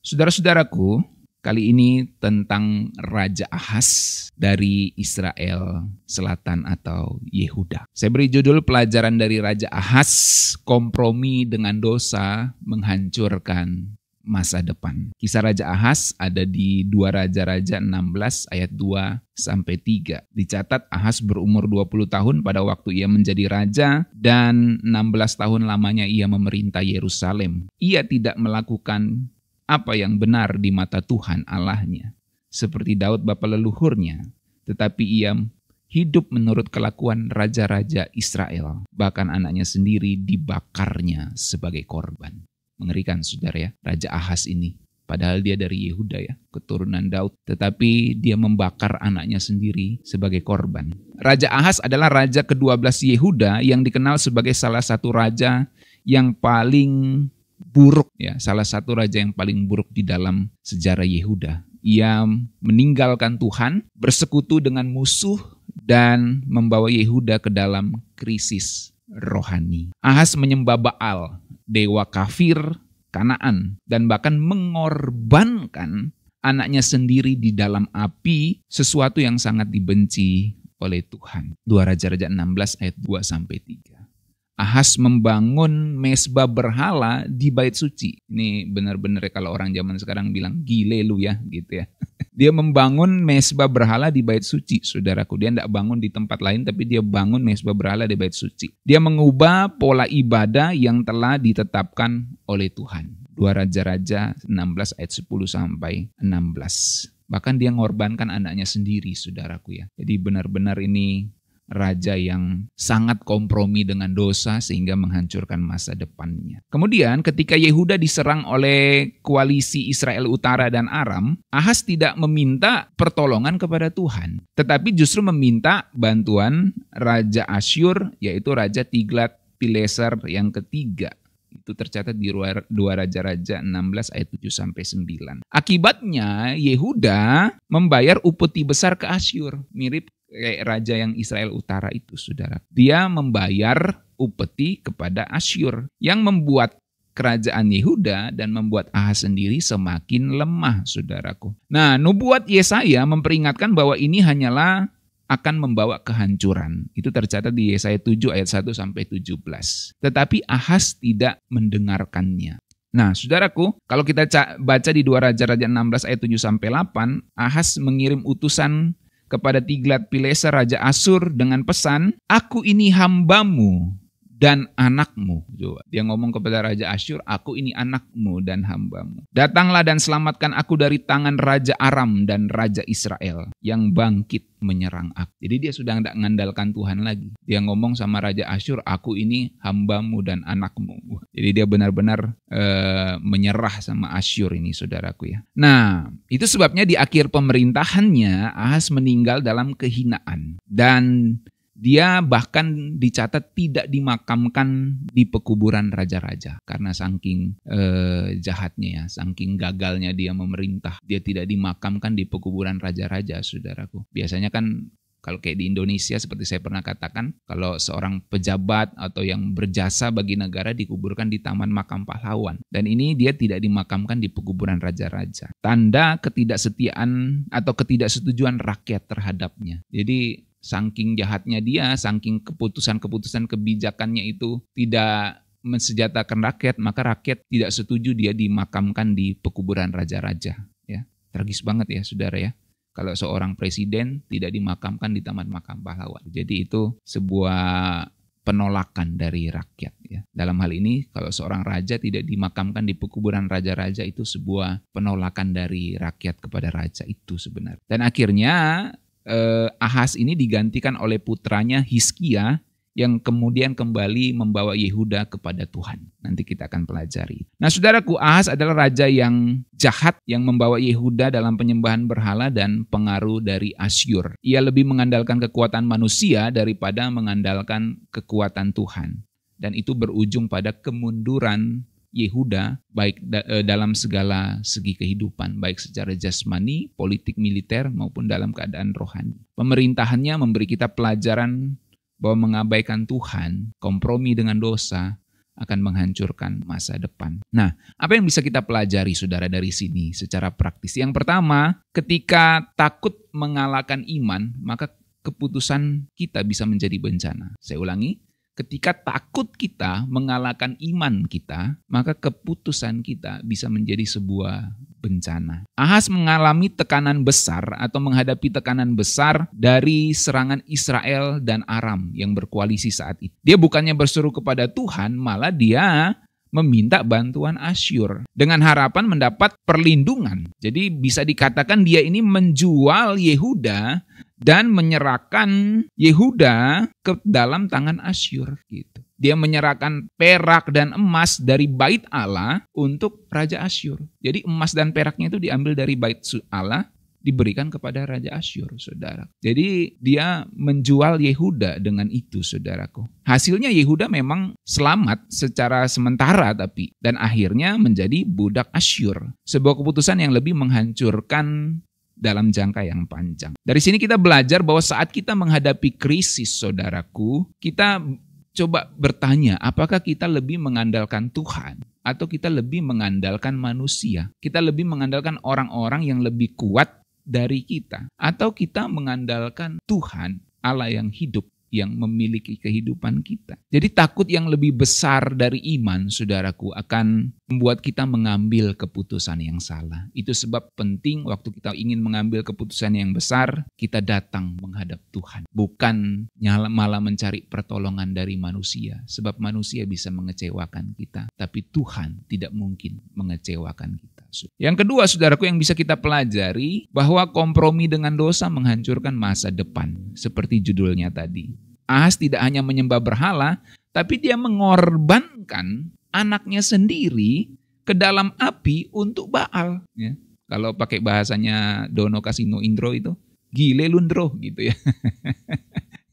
Saudara-saudaraku, kali ini tentang Raja Ahaz dari Israel Selatan atau Yehuda. Saya beri judul pelajaran dari Raja Ahaz, kompromi dengan dosa menghancurkan masa depan. Kisah Raja Ahaz ada di 2 Raja-Raja 16 ayat 2 sampai 3. Dicatat Ahaz berumur 20 tahun pada waktu ia menjadi raja dan 16 tahun lamanya ia memerintah Yerusalem. Ia tidak melakukan apa yang benar di mata Tuhan Allahnya, seperti Daud bapa leluhurnya, tetapi ia hidup menurut kelakuan raja-raja Israel. Bahkan anaknya sendiri dibakarnya sebagai korban. Mengerikan saudara ya, Raja Ahaz ini. Padahal dia dari Yehuda ya, keturunan Daud. Tetapi dia membakar anaknya sendiri sebagai korban. Raja Ahaz adalah raja ke-12 Yehuda yang dikenal sebagai salah satu raja yang paling buruk ya, salah satu raja yang paling buruk di dalam sejarah Yehuda. Ia meninggalkan Tuhan, bersekutu dengan musuh dan membawa Yehuda ke dalam krisis rohani. Ahaz menyembah Baal, dewa kafir Kanaan, dan bahkan mengorbankan anaknya sendiri di dalam api, sesuatu yang sangat dibenci oleh Tuhan. 2 Raja-Raja 16 ayat 2 sampai 3. Ahaz membangun mezbah berhala di bait suci. Ini benar-benar kalau orang zaman sekarang bilang gile lu ya gitu ya. Dia membangun mezbah berhala di bait suci, saudaraku. Dia tidak bangun di tempat lain, tapi dia bangun mezbah berhala di bait suci. Dia mengubah pola ibadah yang telah ditetapkan oleh Tuhan. 2 Raja-Raja 16 ayat 10 sampai 16. Bahkan dia mengorbankan anaknya sendiri, saudaraku ya. Jadi benar-benar ini raja yang sangat kompromi dengan dosa sehingga menghancurkan masa depannya. Kemudian ketika Yehuda diserang oleh koalisi Israel Utara dan Aram, Ahaz tidak meminta pertolongan kepada Tuhan, tetapi justru meminta bantuan Raja Asyur, yaitu Raja Tiglat-Pileser yang ketiga. Itu tercatat di 2 Raja-Raja 16 ayat 7 sampai 9. Akibatnya Yehuda membayar upeti besar ke Asyur, mirip kayak raja yang Israel Utara itu, saudara. Dia membayar upeti kepada Asyur yang membuat kerajaan Yehuda dan membuat Ahaz sendiri semakin lemah, saudaraku. Nah, nubuat Yesaya memperingatkan bahwa ini hanyalah akan membawa kehancuran. Itu tercatat di Yesaya 7 ayat 1 sampai 17. Tetapi Ahaz tidak mendengarkannya. Nah, saudaraku, kalau kita baca di 2 Raja-Raja 16 ayat 7 sampai 8, Ahaz mengirim utusan kepada Tiglat-Pileser Raja Asyur dengan pesan, "Aku ini hambamu dan anakmu." Dia ngomong kepada Raja Asyur, "Aku ini anakmu dan hambamu. Datanglah dan selamatkan aku dari tangan Raja Aram dan Raja Israel yang bangkit menyerang aku." Jadi dia sudah tidak mengandalkan Tuhan lagi. Dia ngomong sama Raja Asyur, "Aku ini hambamu dan anakmu." Jadi dia benar-benar menyerah sama Asyur ini, saudaraku ya. Nah, itu sebabnya di akhir pemerintahannya Ahaz meninggal dalam kehinaan. Dan dia bahkan dicatat tidak dimakamkan di pekuburan raja-raja. Karena saking jahatnya ya, saking gagalnya dia memerintah. Dia tidak dimakamkan di pekuburan raja-raja, saudaraku. Biasanya kan kalau kayak di Indonesia seperti saya pernah katakan, kalau seorang pejabat atau yang berjasa bagi negara dikuburkan di Taman Makam Pahlawan. Dan ini dia tidak dimakamkan di pekuburan raja-raja. Tanda ketidaksetiaan atau ketidaksetujuan rakyat terhadapnya. Jadi saking jahatnya dia, saking keputusan-keputusan kebijakannya itu tidak mensejahterakan rakyat, maka rakyat tidak setuju dia dimakamkan di pekuburan raja-raja. Ya, tragis banget ya, saudara ya. Kalau seorang presiden tidak dimakamkan di Taman Makam Pahlawan. Jadi itu sebuah penolakan dari rakyat. Ya. Dalam hal ini kalau seorang raja tidak dimakamkan di pekuburan raja-raja itu sebuah penolakan dari rakyat kepada raja itu sebenarnya. Dan akhirnya Ahaz ini digantikan oleh putranya Hizkia yang kemudian kembali membawa Yehuda kepada Tuhan. Nanti kita akan pelajari. Nah, saudaraku, Ahaz adalah raja yang jahat yang membawa Yehuda dalam penyembahan berhala dan pengaruh dari Asyur. Ia lebih mengandalkan kekuatan manusia daripada mengandalkan kekuatan Tuhan. Dan itu berujung pada kemunduran Yehuda baik dalam segala segi kehidupan, baik secara jasmani, politik, militer maupun dalam keadaan rohani. Pemerintahannya memberi kita pelajaran bahwa mengabaikan Tuhan, kompromi dengan dosa, akan menghancurkan masa depan. Nah, apa yang bisa kita pelajari saudara dari sini secara praktis? Yang pertama, ketika takut mengalahkan iman, maka keputusan kita bisa menjadi bencana. Saya ulangi, ketika takut kita mengalahkan iman kita, maka keputusan kita bisa menjadi sebuah bencana. Ahas mengalami tekanan besar atau menghadapi tekanan besar dari serangan Israel dan Aram yang berkoalisi saat itu. Dia bukannya berseru kepada Tuhan, malah dia meminta bantuan Asyur dengan harapan mendapat perlindungan. Jadi bisa dikatakan dia ini menjual Yehuda dan menyerahkan Yehuda ke dalam tangan Asyur gitu. Dia menyerahkan perak dan emas dari bait Allah untuk Raja Asyur. Jadi emas dan peraknya itu diambil dari bait Allah, diberikan kepada Raja Asyur, saudara. Jadi dia menjual Yehuda dengan itu, saudaraku. Hasilnya Yehuda memang selamat secara sementara dan akhirnya menjadi budak Asyur. Sebuah keputusan yang lebih menghancurkan dalam jangka yang panjang. Dari sini kita belajar bahwa saat kita menghadapi krisis, saudaraku, kita coba bertanya, apakah kita lebih mengandalkan Tuhan atau kita lebih mengandalkan manusia? Kita lebih mengandalkan orang-orang yang lebih kuat dari kita, atau kita mengandalkan Tuhan Allah yang hidup, yang memiliki kehidupan kita. Jadi takut yang lebih besar dari iman, saudaraku, akan membuat kita mengambil keputusan yang salah. Itu sebab penting waktu kita ingin mengambil keputusan yang besar, kita datang menghadap Tuhan. Bukan malah mencari pertolongan dari manusia, sebab manusia bisa mengecewakan kita, tapi Tuhan tidak mungkin mengecewakan kita. Yang kedua, saudaraku, yang bisa kita pelajari bahwa kompromi dengan dosa menghancurkan masa depan. Seperti judulnya tadi. Ahas tidak hanya menyembah berhala, tapi dia mengorbankan anaknya sendiri ke dalam api untuk Baal. Ya. Kalau pakai bahasanya Dono Kasino Indro itu, gile lundro gitu ya.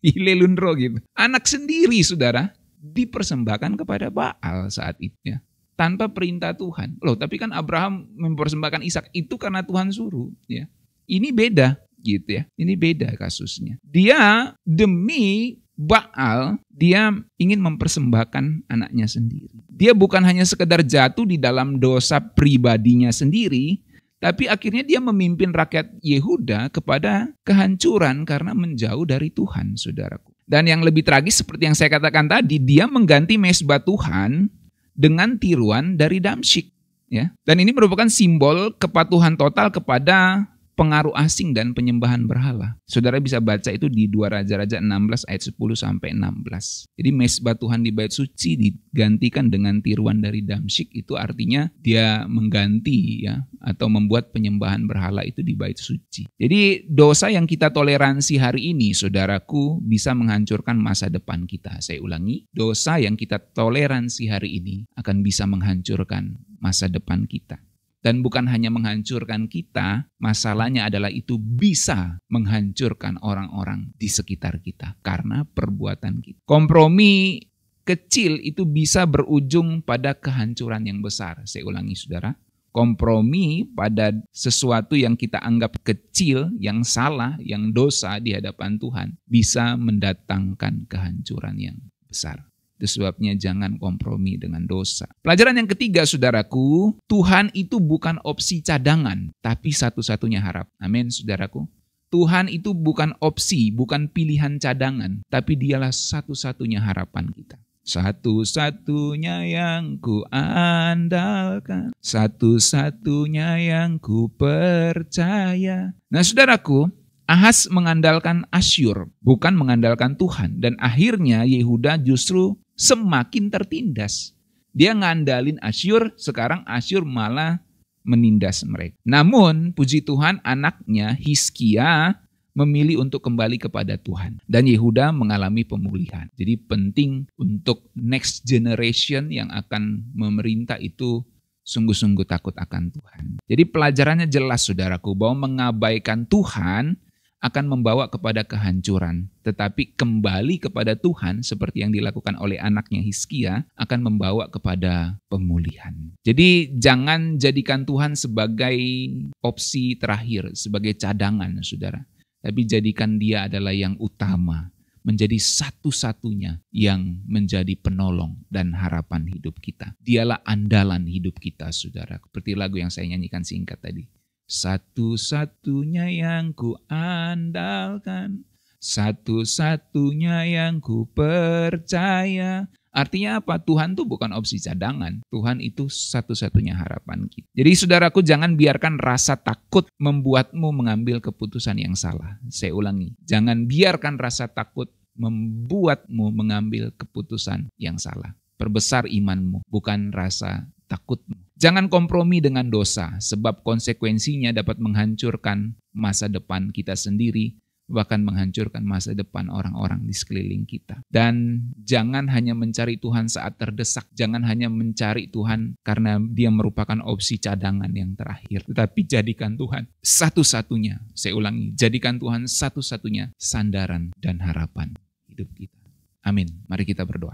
Gile lundro gitu. Anak sendiri, saudara, dipersembahkan kepada Baal saat itu ya. Tanpa perintah Tuhan. Loh, tapi kan Abraham mempersembahkan Ishak itu karena Tuhan suruh. Ya. Ini beda gitu ya. Ini beda kasusnya. Dia demi Baal, dia ingin mempersembahkan anaknya sendiri. Dia bukan hanya sekedar jatuh di dalam dosa pribadinya sendiri, tapi akhirnya dia memimpin rakyat Yehuda kepada kehancuran karena menjauh dari Tuhan, saudaraku. Dan yang lebih tragis seperti yang saya katakan tadi, dia mengganti mezbah Tuhan dengan tiruan dari Damsyik, ya. Dan ini merupakan simbol kepatuhan total kepada pengaruh asing dan penyembahan berhala. Saudara bisa baca itu di 2 Raja-Raja 16 ayat 10 sampai 16. Jadi mezbah Tuhan di bait suci digantikan dengan tiruan dari Damsyik, itu artinya dia mengganti ya atau membuat penyembahan berhala itu di bait suci. Jadi dosa yang kita toleransi hari ini, saudaraku, bisa menghancurkan masa depan kita. Saya ulangi, dosa yang kita toleransi hari ini akan bisa menghancurkan masa depan kita. Dan bukan hanya menghancurkan kita, masalahnya adalah itu bisa menghancurkan orang-orang di sekitar kita karena perbuatan kita. Kompromi kecil itu bisa berujung pada kehancuran yang besar. Saya ulangi, saudara. Kompromi pada sesuatu yang kita anggap kecil, yang salah, yang dosa di hadapan Tuhan bisa mendatangkan kehancuran yang besar. Itu sebabnya jangan kompromi dengan dosa. Pelajaran yang ketiga, saudaraku, Tuhan itu bukan opsi cadangan, tapi satu-satunya harap. Amin, saudaraku. Tuhan itu bukan opsi, bukan pilihan cadangan, tapi dialah satu-satunya harapan kita. Satu-satunya yang ku andalkan, satu-satunya yang ku percaya. Nah, saudaraku, Ahas mengandalkan Asyur, bukan mengandalkan Tuhan. Dan akhirnya Yehuda justru semakin tertindas. Dia ngandalin Asyur, sekarang Asyur malah menindas mereka. Namun, puji Tuhan, anaknya Hizkia memilih untuk kembali kepada Tuhan. Dan Yehuda mengalami pemulihan. Jadi penting untuk next generation yang akan memerintah itu sungguh-sungguh takut akan Tuhan. Jadi pelajarannya jelas, saudaraku, bahwa mengabaikan Tuhan akan membawa kepada kehancuran. Tetapi kembali kepada Tuhan seperti yang dilakukan oleh anaknya Hizkia akan membawa kepada pemulihan. Jadi jangan jadikan Tuhan sebagai opsi terakhir, sebagai cadangan, saudara. Tapi jadikan dia adalah yang utama. menjadi satu-satunya yang menjadi penolong dan harapan hidup kita. Dialah andalan hidup kita, saudara. Seperti lagu yang saya nyanyikan singkat tadi. Satu-satunya yang ku andalkan, satu-satunya yang ku percaya. Artinya apa? Tuhan itu bukan opsi cadangan. Tuhan itu satu-satunya harapan kita. Jadi saudaraku, jangan biarkan rasa takut membuatmu mengambil keputusan yang salah. Saya ulangi, jangan biarkan rasa takut membuatmu mengambil keputusan yang salah. Perbesar imanmu, bukan rasa takutmu. Jangan kompromi dengan dosa, sebab konsekuensinya dapat menghancurkan masa depan kita sendiri, bahkan menghancurkan masa depan orang-orang di sekeliling kita. Dan jangan hanya mencari Tuhan saat terdesak, jangan hanya mencari Tuhan karena dia merupakan opsi cadangan yang terakhir. Tetapi jadikan Tuhan satu-satunya, saya ulangi, jadikan Tuhan satu-satunya sandaran dan harapan hidup kita. Amin. Mari kita berdoa.